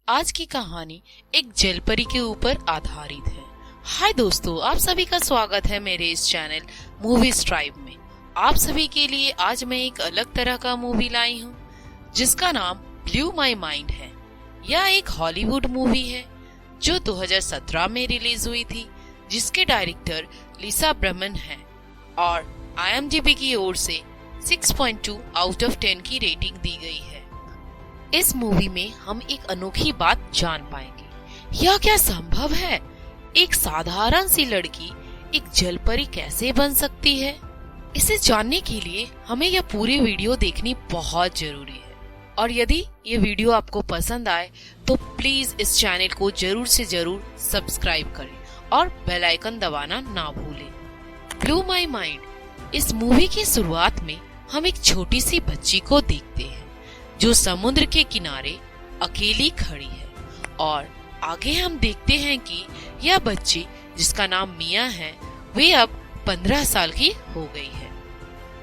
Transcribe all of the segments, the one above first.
आज की कहानी एक जलपरी के ऊपर आधारित है। हाय दोस्तों, आप सभी का स्वागत है मेरे इस चैनल मूवी ट्राइब में। आप सभी के लिए आज मैं एक अलग तरह का मूवी लाई हूँ जिसका नाम ब्लू माई माइंड है। यह एक हॉलीवुड मूवी है जो 2017 में रिलीज हुई थी, जिसके डायरेक्टर लिसा ब्रमन है और IMDb की ओर से 6.2 आउट ऑफ 10 की रेटिंग दी गई है। इस मूवी में हम एक अनोखी बात जान पाएंगे। यह क्या संभव है? एक साधारण सी लड़की एक जलपरी कैसे बन सकती है? इसे जानने के लिए हमें यह पूरी वीडियो देखनी बहुत जरूरी है। और यदि ये वीडियो आपको पसंद आए तो प्लीज इस चैनल को जरूर से जरूर सब्सक्राइब करें और बेल आइकन दबाना ना भूलें। ब्लू माई माइंड इस मूवी की शुरुआत में हम एक छोटी सी बच्ची को देखते हैं जो समुद्र के किनारे अकेली खड़ी है, और आगे हम देखते हैं कि यह बच्ची जिसका नाम मिया है वे अब 15 साल की हो गई है।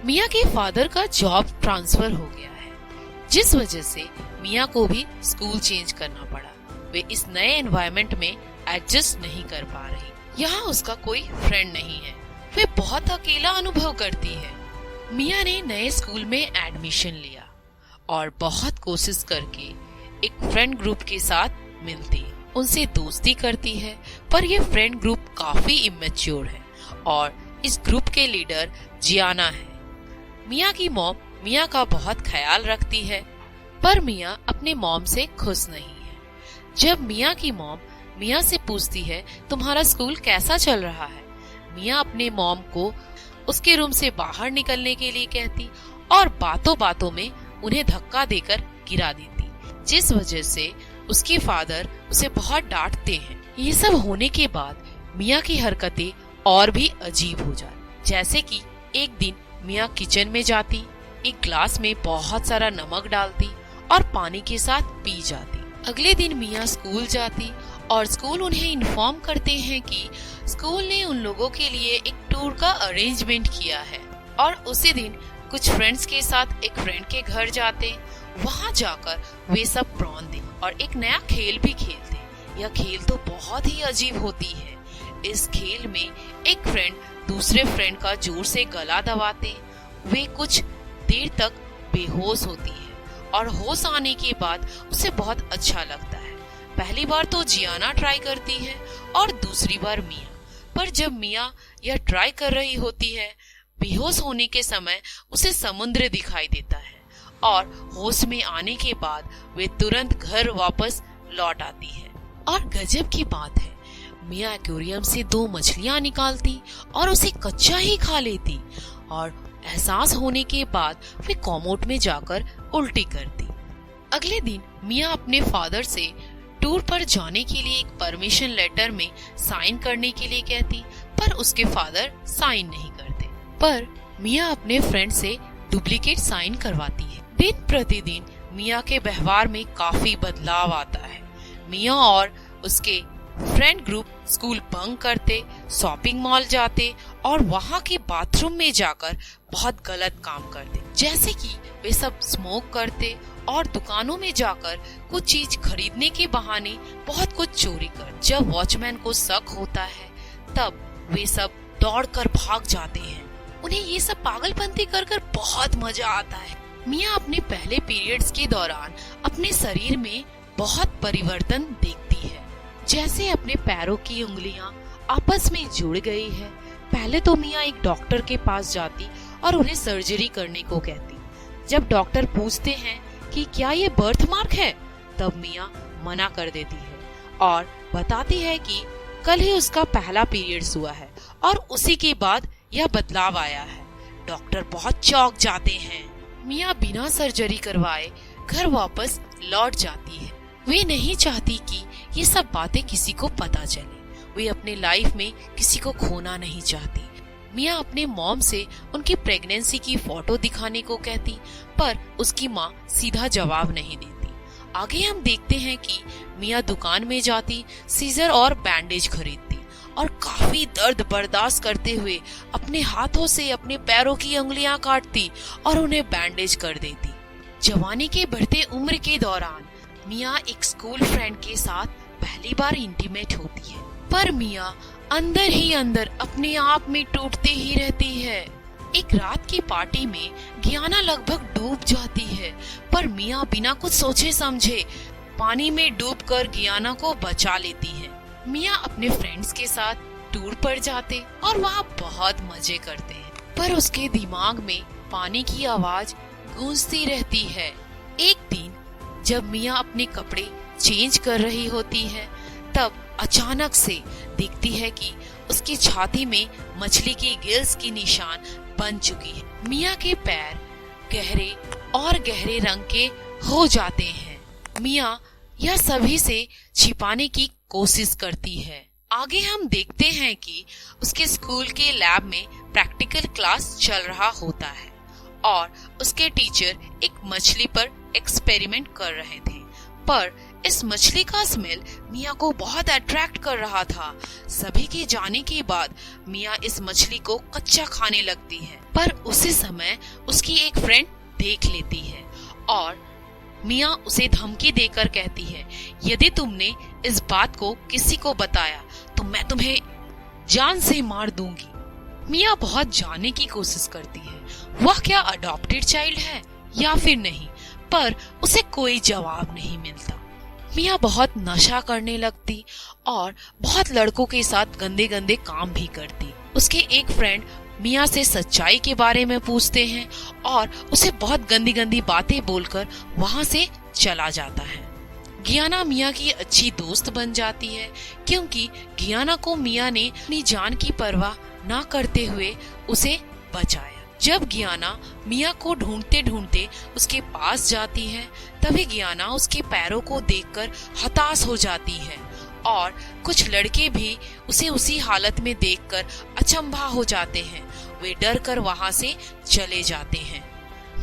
मिया के फादर का जॉब ट्रांसफर हो गया है, जिस वजह से मिया को भी स्कूल चेंज करना पड़ा। वे इस नए एनवायरनमेंट में एडजस्ट नहीं कर पा रही। यहाँ उसका कोई फ्रेंड नहीं है। वे बहुत अकेला अनुभव करती है। मिया ने नए स्कूल में एडमिशन लिया और बहुत कोशिश करके एक फ्रेंड ग्रुप के साथ मिलती, उनसे दोस्ती करती है, पर ये फ्रेंड ग्रुप काफी इमेच्योर है और इस ग्रुप के लीडर जियाना है। मिया की मॉम मिया का बहुत ख्याल रखती है, पर मिया अपने मॉम से खुश नहीं है। जब मिया की मॉम मिया से पूछती है तुम्हारा स्कूल कैसा चल रहा है, मिया अपने मॉम को उसके रूम से बाहर निकलने के लिए कहती और बातों बातों में उन्हें धक्का देकर गिरा देती, जिस वजह से उसके फादर उसे बहुत डांटते हैं। ये सब होने के बाद मिया की हरकतें और भी अजीब हो जाती, जैसे कि एक दिन मिया किचन में जाती, एक ग्लास में बहुत सारा नमक डालती और पानी के साथ पी जाती। अगले दिन मिया स्कूल जाती और स्कूल उन्हें इन्फॉर्म करते हैं कि स्कूल ने उन लोगों के लिए एक टूर का अरेंजमेंट किया है, और उसी दिन कुछ फ्रेंड्स के साथ एक फ्रेंड के घर जाते। वहाँ जाकर वे सब प्रॉन दे और एक नया खेल भी खेलते। यह खेल तो बहुत ही अजीब होती है। इस खेल में एक फ्रेंड दूसरे फ्रेंड का जोर से गला दबाते। वे कुछ देर तक बेहोश होती है और होश आने के बाद उसे बहुत अच्छा लगता है। पहली बार तो जियाना ट्राई करती है और दूसरी बार मिया, पर जब मिया यह ट्राई कर रही होती है, बेहोश होने के समय उसे समुद्र दिखाई देता है और होश में आने के बाद वे तुरंत घर वापस लौट आती है। और गजब की बात है, मिया एक्वेरियम से 2 मछलियां निकालती और उसे कच्चा ही खा लेती, और एहसास होने के बाद वे कॉमोड में जाकर उल्टी करती। अगले दिन मिया अपने फादर से टूर पर जाने के लिए एक परमिशन लेटर में साइन करने के लिए कहती, पर उसके फादर साइन नहीं करते। पर मिया अपने फ्रेंड से डुप्लीकेट साइन करवाती है। दिन प्रतिदिन मिया के व्यवहार में काफी बदलाव आता है। मिया और उसके फ्रेंड ग्रुप स्कूल बंक करते, शॉपिंग मॉल जाते और वहाँ के बाथरूम में जाकर बहुत गलत काम करते, जैसे कि वे सब स्मोक करते और दुकानों में जाकर कुछ चीज खरीदने के बहाने बहुत कुछ चोरी कर। जब वॉचमैन को शक होता है तब वे सब दौड़कर भाग जाते हैं। उन्हें ये सब पागलपंती कर बहुत मजा आता है। मिया अपने पहले पीरियड्स के दौरान अपने शरीर में बहुत परिवर्तन देखती है, जैसे अपने पैरों की उंगलियां आपस में जुड़ गई है। पहले तो मिया एक डॉक्टर के पास जाती और उन्हें सर्जरी करने को कहती। जब डॉक्टर पूछते हैं कि क्या ये बर्थ मार्क है, तब मिया मना कर देती है और बताती है कि कल ही उसका पहला पीरियड्स हुआ है और उसी के बाद यह बदलाव आया है। डॉक्टर बहुत चौंक जाते हैं। मिया बिना सर्जरी करवाए घर वापस लौट जाती है। वे नहीं चाहती कि ये सब बातें किसी को पता चले। वे अपने लाइफ में किसी को खोना नहीं चाहती। मिया अपने मॉम से उनकी प्रेगनेंसी की फोटो दिखाने को कहती, पर उसकी माँ सीधा जवाब नहीं देती। आगे हम देखते हैं कि मिया दुकान में जाती, सीजर और बैंडेज खरीदती और काफी दर्द बर्दाश्त करते हुए अपने हाथों से अपने पैरों की उंगलियां काटती और उन्हें बैंडेज कर देती। जवानी के बढ़ते उम्र के दौरान मिया एक स्कूल फ्रेंड के साथ पहली बार इंटीमेट होती है, पर मिया अंदर ही अंदर अपने आप में टूटती ही रहती है। एक रात की पार्टी में गियाना लगभग डूब जाती है, पर मिया बिना कुछ सोचे समझे पानी में डूबकर गियाना को बचा लेती है। मिया अपने फ्रेंड्स के साथ टूर पर जाते और वहाँ बहुत मजे करते हैं, पर उसके दिमाग में पानी की आवाज गूंजती रहती है। एक दिन जब मिया अपने कपड़े चेंज कर रही होती है, तब अचानक से देखती है कि उसकी छाती में मछली की गिल्स की निशान बन चुकी है। मिया के पैर गहरे और गहरे रंग के हो जाते हैं। मिया यह सभी से छिपाने की कोशिश करती है। आगे हम देखते हैं कि उसके स्कूल के लैब में प्रैक्टिकल क्लास चल रहा होता है और उसके टीचर एक मछली पर एक्सपेरिमेंट कर रहे थे, पर इस मछली का स्मेल मिया को बहुत अट्रैक्ट कर रहा था। सभी के जाने के बाद मिया इस मछली को कच्चा खाने लगती है, पर उसी समय उसकी एक फ्रेंड देख लेती है और मिया उसे धमकी देकर कहती है, यदि तुमने इस बात को किसी को बताया तो मैं तुम्हें जान से मार दूंगी। मिया बहुत जानने की कोशिश करती है, वह क्या अडॉप्टेड चाइल्ड है या फिर नहीं, पर उसे कोई जवाब नहीं मिलता। मिया बहुत नशा करने लगती और बहुत लड़कों के साथ गंदे गंदे काम भी करती। उसके एक फ्रेंड मिया से सच्चाई के बारे में पूछते हैं और उसे बहुत गंदी गंदी बातें बोलकर वहाँ से चला जाता है। गियाना मिया की अच्छी दोस्त बन जाती है, क्योंकि गियाना को मिया ने अपनी जान की परवाह न करते हुए उसे बचाया। जब गियाना मिया को ढूंढते ढूंढते उसके पास जाती है, तभी गियाना उसके पैरों को देखकर हताश हो जाती है और कुछ लड़के भी उसे उसी हालत में देखकर अचंभा हो जाते हैं। वे डर कर वहाँ से चले जाते हैं।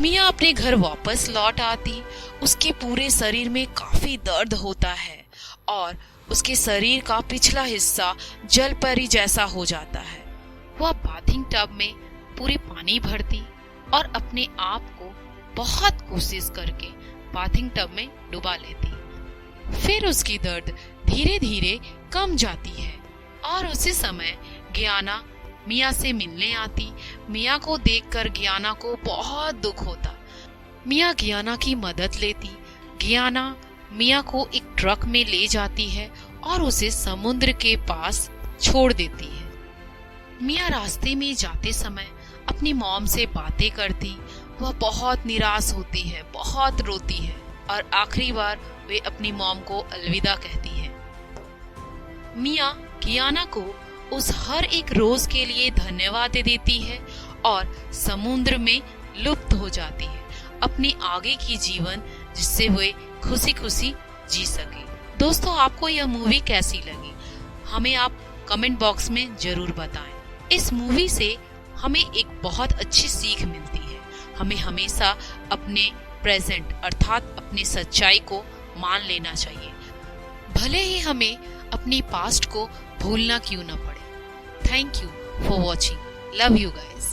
मिया अपने घर वापस लौट आती, उसके पूरे शरीर में काफी दर्द होता है और उसके शरीर का पिछला हिस्सा जल परी जैसा हो जाता है। वह बाथिंग टब में पूरे पानी भरती और अपने आप को बहुत कोशिश करके बाथिंग टब में डुबा लेती। फिर उसकी दर्द धीरे धीरे कम जाती है और उसी समय गियाना मिया से मिलने आती। मिया को देखकर गियाना को बहुत दुख होता। मिया गियाना की मदद लेती। गियाना मिया को एक ट्रक में ले जाती है और उसे समुद्र के पास छोड़ देती है। मिया रास्ते में जाते समय अपनी मॉम से बातें करती। वह बहुत निराश होती है, बहुत रोती है और आखिरी बार वे अपनी मॉम को अलविदा कहती है। मिया गियाना को उस हर एक रोज के लिए धन्यवाद देती है और समुद्र में लुप्त हो जाती है, अपनी आगे की जीवन जिससे वे खुशी खुशी जी सके। दोस्तों, आपको यह मूवी कैसी लगी हमें आप कमेंट बॉक्स में जरूर बताएं। इस मूवी से हमें एक बहुत अच्छी सीख मिलती है। हमें हमेशा अपने प्रेजेंट अर्थात अपनी सच्चाई को मान लेना चाहिए, भले ही हमें अपनी पास्ट को भूलना क्यों न पड़े। Thank you for watching. Love you guys.